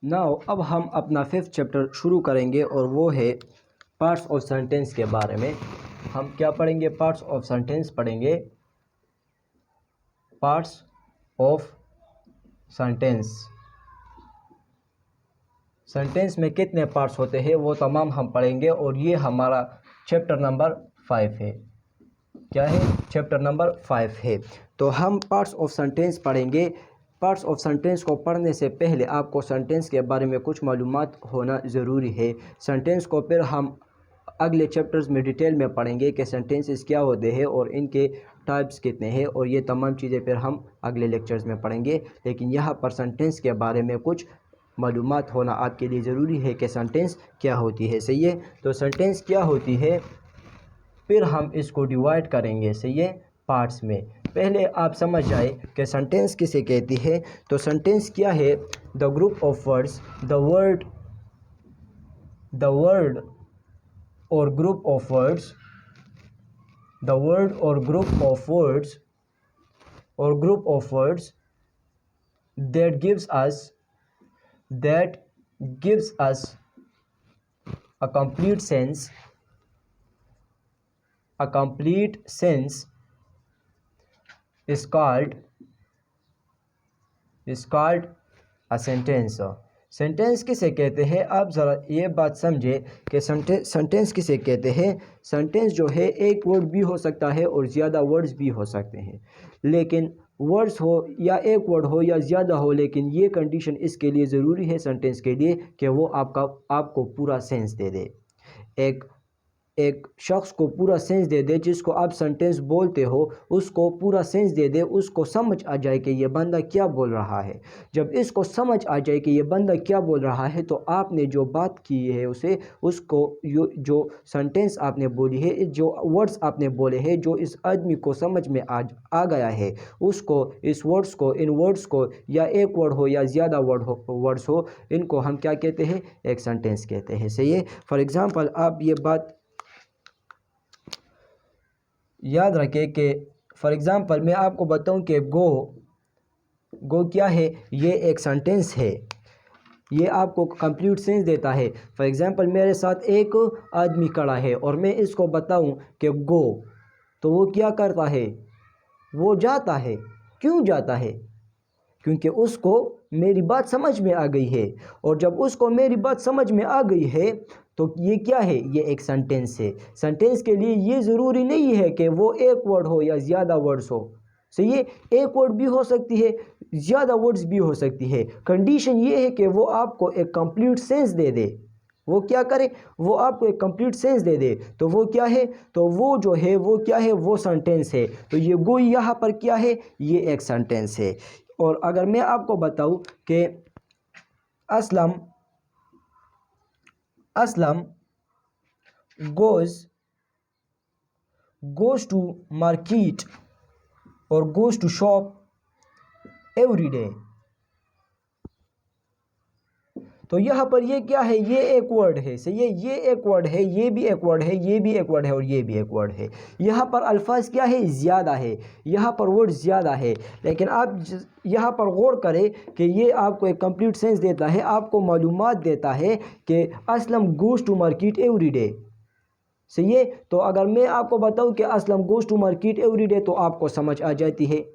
Now अब हम अपना 5th चैप्टर शुरू करेंगे और वो है पार्ट्स ऑफ सेंटेंस के बारे में। हम क्या पढ़ेंगे? पार्ट्स ऑफ सेंटेंस पढ़ेंगे। पार्ट्स ऑफ सेंटेंस, सेंटेंस में कितने पार्ट्स होते हैं वो तमाम हम पढ़ेंगे और ये हमारा चैप्टर नंबर 5 है। क्या है? चैप्टर नंबर 5 है। तो हम पार्ट्स ऑफ सेंटेंस पढ़ेंगे। पार्ट्स ऑफ सेंटेंस को पढ़ने से पहले आपको सेंटेंस के बारे में कुछ मालूमात होना ज़रूरी है। सेंटेंस को फिर हम अगले चैप्टर्स में डिटेल में पढ़ेंगे कि सेंटेंसेस क्या होते हैं और इनके टाइप्स कितने हैं, और ये तमाम चीज़ें फिर हम अगले लेक्चर्स में पढ़ेंगे। लेकिन यहाँ पर सेंटेंस के बारे में कुछ मालूमात होना आपके लिए ज़रूरी है कि सेंटेंस क्या होती है। सही है? तो सेंटेंस क्या होती है, फिर हम इसको डिवाइड करेंगे, सही है, पार्ट्स में। पहले आप समझ जाए कि सेंटेंस किसे कहती है। तो सेंटेंस क्या है? The group of words, the word और group of words, the word और ग्रुप ऑफ वर्ड्स और group of words that gives us a complete sense, is called a sentence। Sentence किसे कहते हैं? आप ज़रा ये बात समझे कि सेंटेंस किसे कहते हैं। सेंटेंस जो है एक वर्ड भी हो सकता है और ज़्यादा वर्ड्स भी हो सकते हैं, लेकिन वर्ड्स हो या एक वर्ड हो या ज़्यादा हो, लेकिन ये कंडीशन इसके लिए ज़रूरी है सेंटेंस के लिए कि वो आपको पूरा सेंस दे दे। एक शख्स को पूरा सेंस दे दे, जिसको आप सेंटेंस बोलते हो उसको पूरा सेंस दे दे, उसको समझ आ जाए कि ये बंदा क्या बोल रहा है। जब इसको समझ आ जाए कि ये बंदा क्या बोल रहा है, तो आपने जो बात की है उसको जो सेंटेंस आपने बोली है, जो वर्ड्स आपने बोले हैं, जो इस आदमी को समझ में आ गया है, उसको इस वर्ड्स को, इन वर्ड्स को, या एक वर्ड हो या ज़्यादा वर्ड्स हो, इनको हम क्या कहते हैं? एक सेंटेंस कहते हैं। सही है? फॉर एग्ज़ाम्पल आप ये बात याद रखें कि फॉर एग्ज़ाम्पल मैं आपको बताऊं कि गो क्या है? ये एक सेंटेंस है, ये आपको कंप्लीट सेंस देता है। फॉर एग्ज़ाम्पल मेरे साथ एक आदमी खड़ा है और मैं इसको बताऊं कि गो, तो वो क्या करता है? वो जाता है। क्यों जाता है? क्योंकि उसको मेरी बात समझ में आ गई है, और जब उसको मेरी बात समझ में आ गई है तो ये क्या है? ये एक सेंटेंस है। सेंटेंस के लिए ये ज़रूरी नहीं है कि वो एक वर्ड हो या ज़्यादा वर्ड्स हो। सही है? एक वर्ड भी हो सकती है, ज़्यादा वर्ड्स भी हो सकती है। कंडीशन ये है कि वो आपको एक कंप्लीट सेंस दे दे। वो क्या करे? वो आपको एक कंप्लीट सेंस दे दे। तो वो क्या है? तो वो जो है वो क्या है? वो सेंटेंस है। तो ये गो यहाँ पर क्या है? ये एक सेंटेंस है। और अगर मैं आपको बताऊं कि असलम goes to market और goes to shop every day, तो यहाँ पर ये क्या है? ये एक वर्ड है। सही है? ये एक वर्ड है, ये भी एक वर्ड है, ये भी एक वर्ड है और ये भी एक वर्ड है। यहाँ पर अल्फाज क्या है? ज़्यादा है, यहाँ पर वर्ड ज़्यादा है। लेकिन आप यहाँ पर गौर करें कि ये आपको एक कंप्लीट सेंस देता है, आपको मालूमात देता है कि Aslam goes to market every day. सही है? तो अगर मैं आपको बताऊँ कि Aslam goes to market every day, तो आपको समझ आ जाती है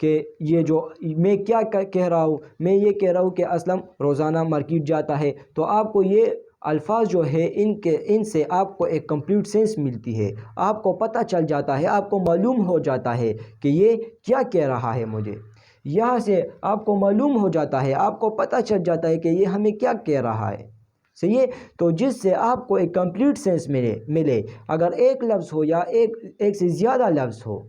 कि ये जो मैं क्या कह रहा हूँ। मैं ये कह रहा हूँ कि असलम रोज़ाना मार्केट जाता है, तो आपको ये अल्फाज जो है इनसे आपको एक कंप्लीट सेंस मिलती है, आपको पता चल जाता है, आपको मालूम हो जाता है कि ये क्या कह रहा है मुझे। यहाँ से आपको मालूम हो जाता है, आपको पता चल जाता है कि ये हमें क्या कह रहा है। सही है? तो जिससे आपको एक कंप्लीट सेंस मिले। अगर एक लफ्ज़ हो या एक से ज़्यादा लफ्ज़ हो,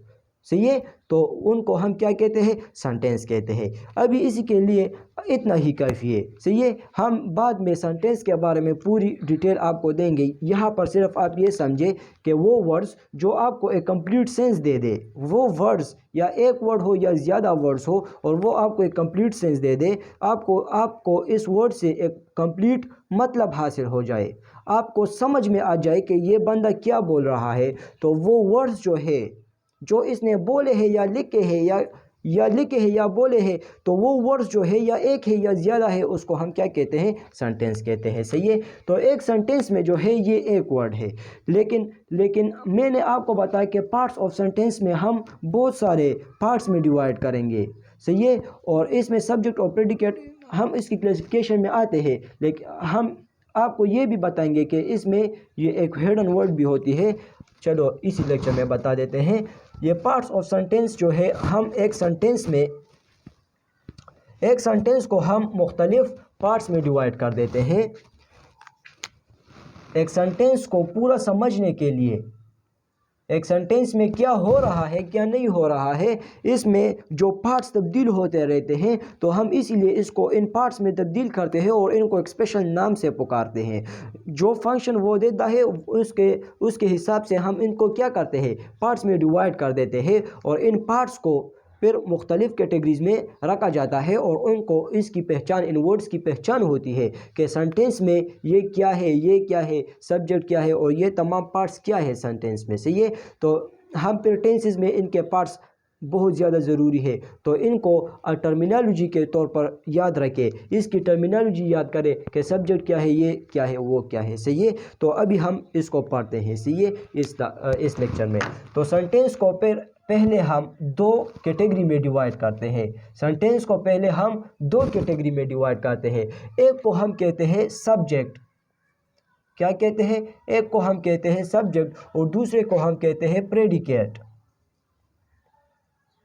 सही है, तो उनको हम क्या कहते हैं? सेंटेंस कहते हैं। अभी इसी के लिए इतना ही काफ़ी है। सही है? हम बाद में सेंटेंस के बारे में पूरी डिटेल आपको देंगे। यहाँ पर सिर्फ आप ये समझे कि वो वर्ड्स जो आपको एक कंप्लीट सेंस दे दे, वो वर्ड्स या एक वर्ड हो या ज़्यादा वर्ड्स हो, और वो आपको एक कंप्लीट सेंस दे दे, आपको इस वर्ड से एक कंप्लीट मतलब हासिल हो जाए, आपको समझ में आ जाए कि ये बंदा क्या बोल रहा है, तो वो वर्ड्स जो है जो इसने बोले हैं या लिखे हैं या या लिखे हैं या बोले हैं, तो वो वर्ड्स जो है या एक है या ज़्यादा है, उसको हम क्या कहते हैं, सेंटेंस कहते हैं। सही है। तो एक सेंटेंस में जो है ये एक वर्ड है, लेकिन मैंने आपको बताया कि पार्ट्स ऑफ सेंटेंस में हम बहुत सारे पार्ट्स में डिवाइड करेंगे। सही है। और इसमें सब्जेक्ट और प्रेडिकेट हम इसकी क्लासिफिकेशन में आते हैं, लेकिन हम आपको ये भी बताएंगे कि इसमें ये एक हिडन वर्ड भी होती है। चलो इसी लेक्चर में बता देते हैं। ये पार्ट्स ऑफ सेंटेंस जो है, हम एक सेंटेंस को हम मुख्तलिफ पार्ट्स में डिवाइड कर देते हैं। एक सेंटेंस को पूरा समझने के लिए, एक सेंटेंस में क्या हो रहा है क्या नहीं हो रहा है, इसमें जो पार्ट्स तब्दील होते रहते हैं, तो हम इसीलिए इसको इन पार्ट्स में तब्दील करते हैं और इनको एक स्पेशल नाम से पुकारते हैं। जो फंक्शन वो देता है उसके हिसाब से हम इनको क्या करते हैं, पार्ट्स में डिवाइड कर देते हैं, और इन पार्ट्स को फिर मुख्तलिफ़ कैटेगरीज़ में रखा जाता है, और उनको इसकी पहचान, इन वर्ड्स की पहचान होती है कि सेंटेंस में ये क्या है, सब्जेक्ट क्या है, और ये तमाम पार्ट्स क्या है सेंटेंस में। सही है। तो हम फिर टेंसेस में इनके पार्ट्स बहुत ज़्यादा ज़रूरी है, तो इनको टर्मिनोलॉजी के तौर पर याद रखें, इसकी टर्मिनोलॉजी याद करें कि सब्जेक्ट क्या है, ये क्या है, वो क्या है। सही है। तो अभी हम इसको पढ़ते हैं। सही है। इस लेक्चर में तो सेंटेंस को पहले हम दो कैटेगरी में डिवाइड करते हैं। सेंटेंस को पहले हम दो कैटेगरी में डिवाइड करते हैं। एक को हम कहते हैं सब्जेक्ट, क्या कहते हैं, एक को हम कहते हैं सब्जेक्ट, और दूसरे को हम कहते हैं प्रेडिकेट।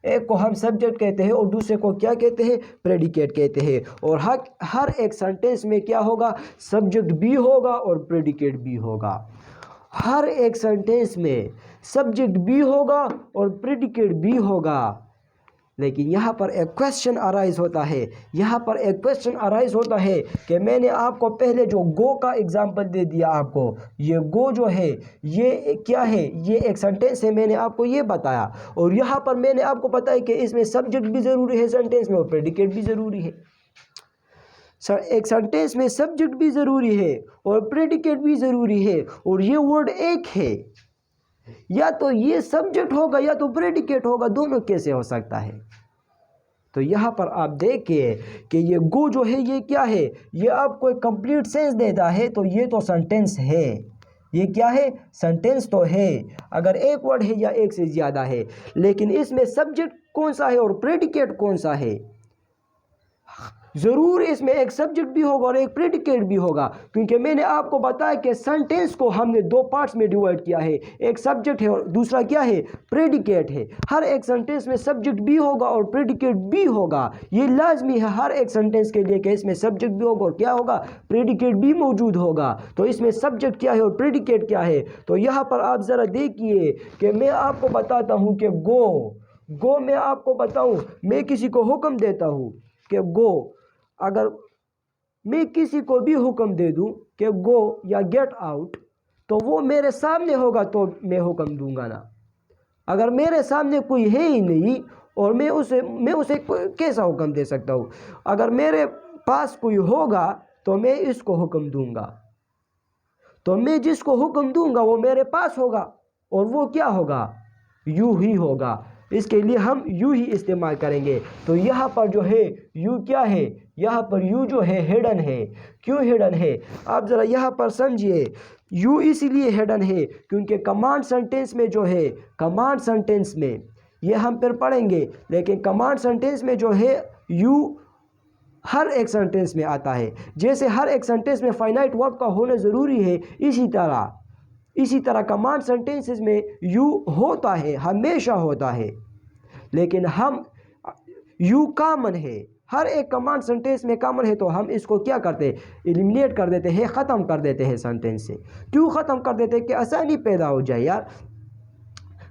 एक को हम सब्जेक्ट कहते हैं और दूसरे को क्या कहते हैं, प्रेडिकेट कहते हैं। और हर एक सेंटेंस में क्या होगा, सब्जेक्ट भी होगा और प्रेडिकेट भी होगा। हर एक सेंटेंस में सब्जेक्ट भी होगा और प्रेडिकेट भी होगा। लेकिन यहाँ पर एक क्वेश्चन अराइज होता है कि मैंने आपको पहले जो गो का एग्जांपल दे दिया, आपको ये गो जो है ये क्या है, ये एक सेंटेंस है, मैंने आपको ये बताया, और यहाँ पर मैंने आपको बताया कि इसमें सब्जेक्ट भी ज़रूरी है सेंटेंस में, और प्रेडिकेट भी ज़रूरी है। एक सेंटेंस में सब्जेक्ट भी ज़रूरी है और प्रेडिकेट भी ज़रूरी है, और ये वर्ड एक है, या तो ये सब्जेक्ट होगा या तो प्रेडिकेट होगा, दोनों कैसे हो सकता है। तो यहाँ पर आप देखिए कि ये गो जो है ये क्या है, ये आपको एक कंप्लीट सेंस देता है, तो ये तो सेंटेंस है। ये क्या है, सेंटेंस तो है अगर एक वर्ड है या एक से ज़्यादा है। लेकिन इसमें सब्जेक्ट कौन सा है और प्रेडिकेट कौन सा है, ज़रूर इसमें एक सब्जेक्ट भी होगा और एक प्रेडिकेट भी होगा, क्योंकि मैंने आपको बताया कि सेंटेंस को हमने दो पार्ट्स में डिवाइड किया है, एक सब्जेक्ट है और दूसरा क्या है, प्रेडिकेट है। हर एक सेंटेंस में सब्जेक्ट भी होगा और प्रेडिकेट भी होगा, ये लाजमी है हर एक सेंटेंस के लिए कि इसमें सब्जेक्ट भी होगा और क्या होगा, प्रेडिकेट भी मौजूद होगा। तो इसमें सब्जेक्ट क्या है और प्रेडिकेट क्या है, तो यहाँ पर आप ज़रा देखिए कि मैं आपको बताता हूँ कि गो मैं आपको बताऊँ, मैं किसी को हुक्म देता हूँ कि गो, अगर मैं किसी को भी हुक्म दे दूं कि गो या गेट आउट, तो वो मेरे सामने होगा तो मैं हुक्म दूंगा ना। अगर मेरे सामने कोई है ही नहीं और मैं उसे कैसा हुक्म दे सकता हूँ। अगर मेरे पास कोई होगा तो मैं इसको हुक्म दूंगा, तो मैं जिसको हुक्म दूंगा वो मेरे पास होगा, और वो क्या होगा, यू ही होगा। इसके लिए हम यू ही इस्तेमाल करेंगे। तो यहाँ पर जो है यू क्या है, यहाँ पर यू जो है हिडन है। क्यों हिडन है, आप ज़रा यहाँ पर समझिए। यू इसीलिए हिडन है क्योंकि कमांड सेंटेंस में जो है, कमांड सेंटेंस में ये हम फिर पढ़ेंगे, लेकिन कमांड सेंटेंस में जो है यू हर एक सेंटेंस में आता है। जैसे हर एक सेंटेंस में फाइनाइट वर्ब का होना ज़रूरी है, इसी तरह कमांड सेंटेंसेस में यू होता है, हमेशा होता है। लेकिन हम यू कॉमन है, हर एक कमांड सेंटेंस में कॉमन है, तो हम इसको क्या करते हैं, एलिमिनेट कर देते हैं, ख़त्म कर देते हैं सेंटेंस से। क्यों ख़त्म कर देते हैं, कि आसानी पैदा हो जाए। यार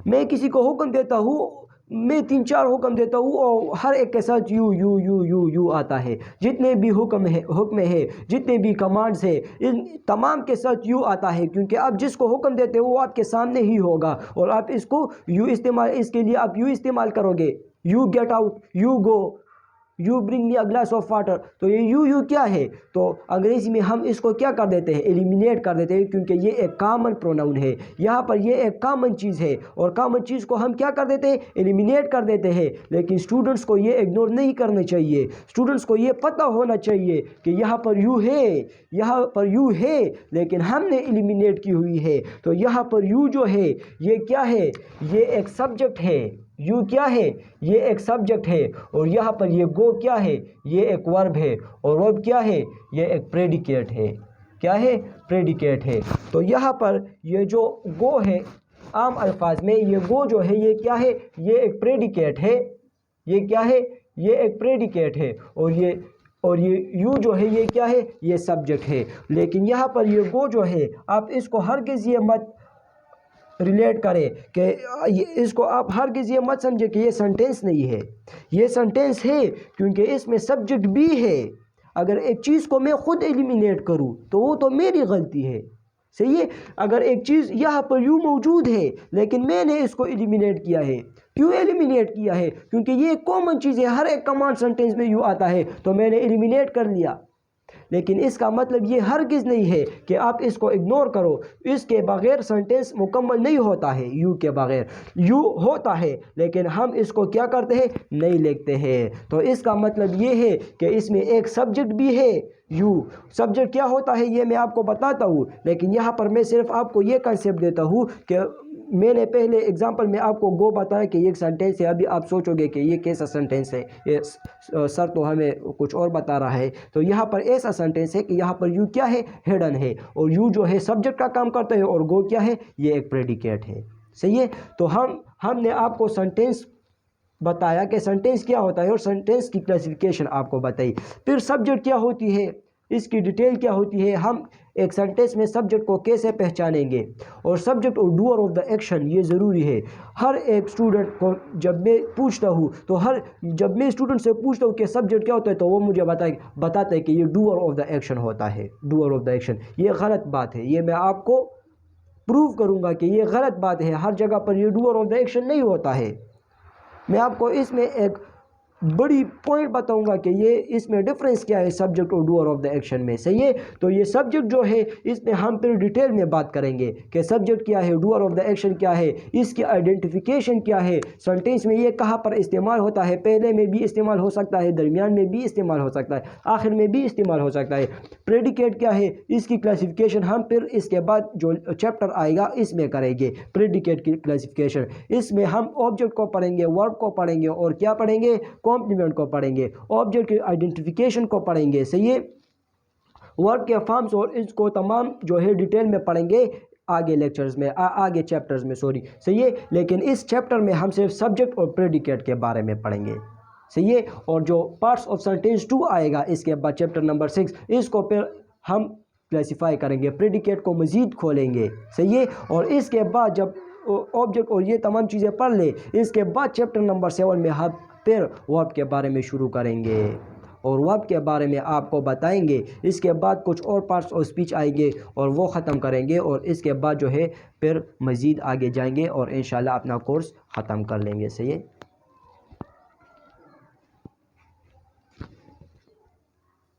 मैं किसी को हुक्म देता हूँ, मैं 3-4 हुक्म देता हूँ और हर एक के साथ you you you you you आता है। जितने भी हुक्म है, जितने भी कमांड्स है, इन तमाम के साथ यू आता है, क्योंकि आप जिसको हुक्म देते हो वो आपके सामने ही होगा, और आप इसको यू इस्तेमाल, इसके लिए आप यू इस्तेमाल करोगे। You get out, you go, you bring me a glass of water. तो ये यू क्या है, तो अंग्रेज़ी में हम इसको क्या कर देते हैं, एलिमिनेट कर देते हैं, क्योंकि ये एक कॉमन प्रोनाउन है। यहाँ पर ये एक कॉमन चीज़ है और कॉमन चीज़ को हम क्या कर देते हैं, एलिमिनेट कर देते हैं। लेकिन स्टूडेंट्स को ये इग्नोर नहीं करना चाहिए, स्टूडेंट्स को ये पता होना चाहिए कि यहाँ पर यू है, यहाँ पर यू है, लेकिन हमने एलिमिनेट की हुई है। तो यहाँ पर यू जो है ये क्या है, ये एक सब्जेक्ट है। यू क्या है, ये एक सब्जेक्ट है। और यहाँ पर ये गो क्या है, ये एक वर्ब है। और वर्ब क्या है, ये एक प्रेडिकेट है। क्या है, प्रेडिकेट है। तो यहाँ पर ये जो गो है, आम अल्फाज में ये गो जो है ये क्या है, ये एक प्रेडिकेट है। ये क्या है, ये एक प्रेडिकेट है। और ये यू जो है ये क्या है, ये सब्जेक्ट है। लेकिन यहाँ पर ये गो जो है, आप इसको हरगिज़ ये मत रिलेट करें कि इसको आप हरगिज़ ये मत समझे कि ये सेंटेंस नहीं है। ये सेंटेंस है क्योंकि इसमें सब्जेक्ट भी है। अगर एक चीज़ को मैं ख़ुद एलिमिनेट करूँ तो वो तो मेरी गलती है, सही है। अगर एक चीज़ यहाँ पर यू मौजूद है लेकिन मैंने इसको एलिमिनेट किया है, क्यों एलिमिनेट किया है, क्योंकि ये कॉमन चीज़ है, हर एक कमांड सेंटेंस में यू आता है तो मैंने एलिमिनेट कर लिया। लेकिन इसका मतलब ये हरगिज़ नहीं है कि आप इसको इग्नोर करो। इसके बगैर सेंटेंस मुकम्मल नहीं होता है, यू के बगैर। यू होता है लेकिन हम इसको क्या करते हैं, नहीं लिखते हैं। तो इसका मतलब ये है कि इसमें एक सब्जेक्ट भी है। यू सब्जेक्ट क्या होता है ये मैं आपको बताता हूँ, लेकिन यहाँ पर मैं सिर्फ आपको ये कंसेप्ट देता हूँ कि मैंने पहले एग्जांपल में आपको गो बताया कि ये एक सेंटेंस है। अभी आप सोचोगे कि ये कैसा सेंटेंस है, ये सर तो हमें कुछ और बता रहा है। तो यहाँ पर ऐसा सेंटेंस है कि यहाँ पर यू क्या है, हिडन है। और यू जो है सब्जेक्ट का काम करता है और गो क्या है, ये एक प्रेडिकेट है, सही है। तो हमने आपको सेंटेंस बताया कि सेंटेंस क्या होता है और सेंटेंस की क्लासिफिकेशन आपको बताई। फिर सब्जेक्ट क्या होती है, इसकी डिटेल क्या होती है, हम एक सेंटेंस में सब्जेक्ट को कैसे पहचानेंगे। और सब्जेक्ट और डूअर ऑफ द एक्शन ये ज़रूरी है। हर एक स्टूडेंट को जब मैं पूछता हूँ तो जब मैं स्टूडेंट से पूछता हूँ कि सब्जेक्ट क्या होता है तो वो मुझे बताता है कि ये डूअर ऑफ द एक्शन होता है। डूअर ऑफ द एक्शन ये गलत बात है, ये मैं आपको प्रूव करूँगा कि ये गलत बात है। हर जगह पर ये डूअर ऑफ द एक्शन नहीं होता है। मैं आपको इसमें एक बड़ी पॉइंट बताऊंगा कि ये इसमें डिफरेंस क्या है सब्जेक्ट और डूअर ऑफ द एक्शन में, सही है। तो ये सब्जेक्ट जो है इसमें हम फिर डिटेल में बात करेंगे कि सब्जेक्ट क्या है, डूअर ऑफ द एक्शन क्या है, इसकी आइडेंटिफिकेशन क्या है, सेंटेंस में ये कहाँ पर इस्तेमाल होता है, पहले में भी इस्तेमाल हो सकता है, दरमियान में भी इस्तेमाल हो सकता है, आखिर में भी इस्तेमाल हो सकता है। प्रेडिकेट क्या है, इसकी क्लासिफिकेशन हम फिर इसके बाद जो चैप्टर आएगा इसमें करेंगे, प्रेडिकेट की क्लासिफिकेशन। इसमें हम ऑब्जेक्ट को पढ़ेंगे, वर्ब को पढ़ेंगे और क्या पढ़ेंगे, कॉम्प्लीमेंट को पढ़ेंगे, ऑब्जेक्ट की आइडेंटिफिकेशन को पढ़ेंगे, सही है। वर्ब के फॉर्म्स और इसको तमाम जो है डिटेल में पढ़ेंगे आगे लेक्चर्स में, आगे चैप्टर्स में, सही है। लेकिन इस चैप्टर में हम सिर्फ सब्जेक्ट और प्रेडिकेट के बारे में पढ़ेंगे, सही है। और जो पार्ट्स ऑफ सेंटेंस 2 आएगा इसके बाद चैप्टर नंबर 6, इसको फिर हम क्लासीफाई करेंगे, प्रेडिकेट को मज़ीद खोलेंगे, सही है। और इसके बाद जब ऑब्जेक्ट और ये तमाम चीज़ें पढ़ ले, इसके बाद चैप्टर नंबर 7 में हम फिर वर्ब के बारे में शुरू करेंगे और वर्ब के बारे में आपको बताएंगे। इसके बाद कुछ और पार्ट्स ऑफ स्पीच आएंगे और वो ख़त्म करेंगे और इसके बाद जो है फिर मज़ीद आगे जाएंगे और इंशाल्लाह अपना कोर्स ख़त्म कर लेंगे, सही है।